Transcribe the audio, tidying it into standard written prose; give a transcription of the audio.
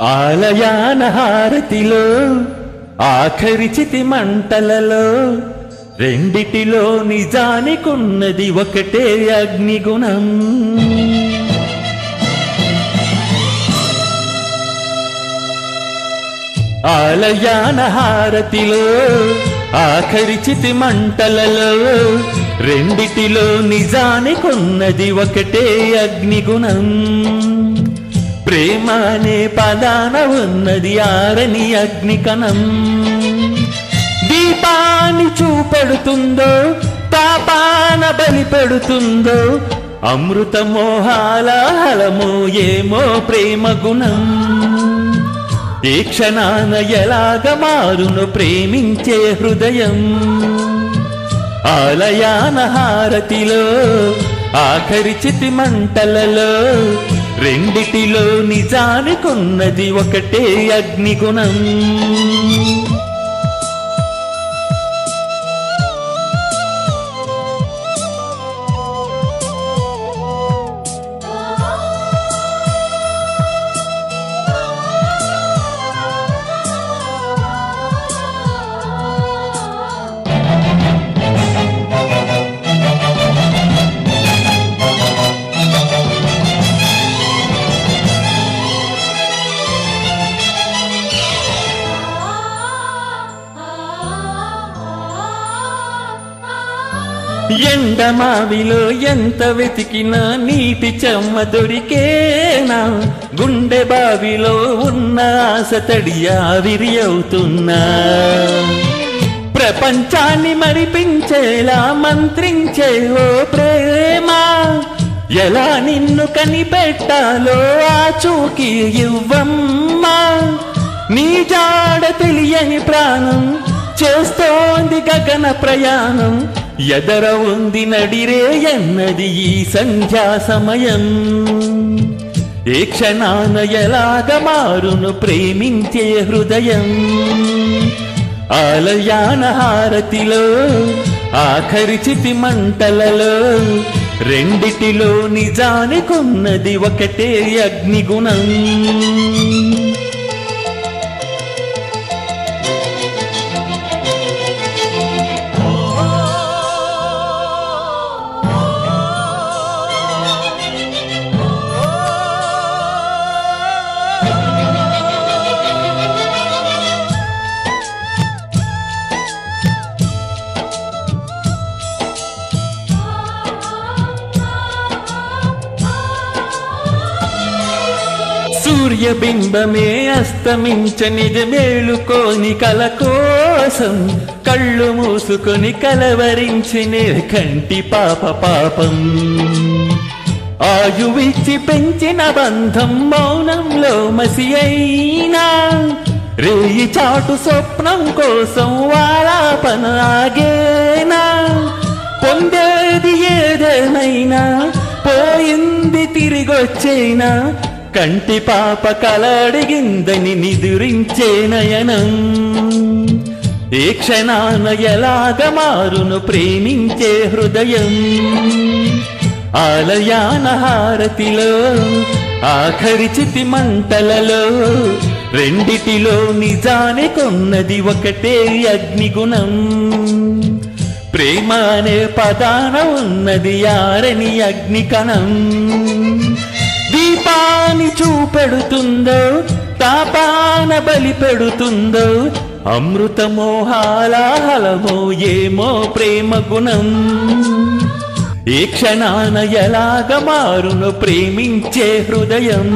ఆలయాన హారతిలో ఆఖరి చితి మంటలలో రెండిటిలో నిజానికున్నది ఒకటే అగ్నిగుణం. ఆలయాన హారతిలో ఆఖరి చితి మంటలలో రెండిటిలో నిజానికున్నది ఒకటే అగ్నిగుణం. ప్రేమ అనే పదాన ఉన్నది ఆరని అగ్నికణం. దీపాన్ని చూపెడుతుందో తాపాన బలి పెడుతుందో అమృత మోహాల హలమో ఏమో ప్రేమ గుణం. ఏ క్షణాన ఎలాగ మారును ప్రేమించే హృదయం. ఆలయాన హారతిలో ఆఖరి చితి మంటలలో రెండిటిలో నిజానికున్నది ఒకటే అగ్నిగుణం. ఎండమావిలో ఎంత వెతికినా నీటి చెమ్మ దొరికేనా. గుండె బావిలో ఉన్న ఆశ తడి ఆవిరి అవుతున్నా. ప్రపంచాన్ని మరిపించేలా మంత్రించే ఓ ప్రేమ. ఎలా నిన్ను కనిపెట్టాలో ఆచూకీ ఇవ్వమ్మా. నీ జాడ తెలియని ప్రాణం చేస్తోంది గగన ప్రయాణం. ఎదర ఉంది నడిరే ఎన్నది ఈ సంధ్యా సమయం. ఏ క్షణాన ఎలాగ మారును ప్రేమించే హృదయం. ఆలయాన హారతిలో ఆఖరి చితి మంటలలో రెండిటిలో నిజానికున్నది ఒకటే అగ్నిగుణం. సూర్యబింబమే అస్తమించనిది మేలుకోని కల కోసం. కళ్ళు మూసుకొని కలవరించిన కంటి పాప పాపం. ఆయువిచ్చి పెంచిన బంధం మౌనంలో మసి అయినా. రేయి చాటు స్వప్నం కోసం వాలాపన ఆగేనా. పొందేది ఏదేమైనా పోయింది తిరిగొచ్చేనా. కంటి పాప కలడిగిందని నిదురించే నయనం. ఏ క్షణాన ఎలాగ మారును ప్రేమించే హృదయం. ఆలయాన హారతిలో ఆఖరి చితి మంటలలో రెండిటిలో నిజానికున్నది ఒకటే అగ్నిగుణం. ప్రేమ అనే పదాన ఉన్నది ఆరని అగ్నికణం. దీపాన్ని చూపెడుతుందో తాపాన బలి పెడుతుందో అమృత మోహాల హలమో ఏమో ప్రేమ గుణం. ఏ క్షణాన ఎలాగ మారును ప్రేమించే హృదయం.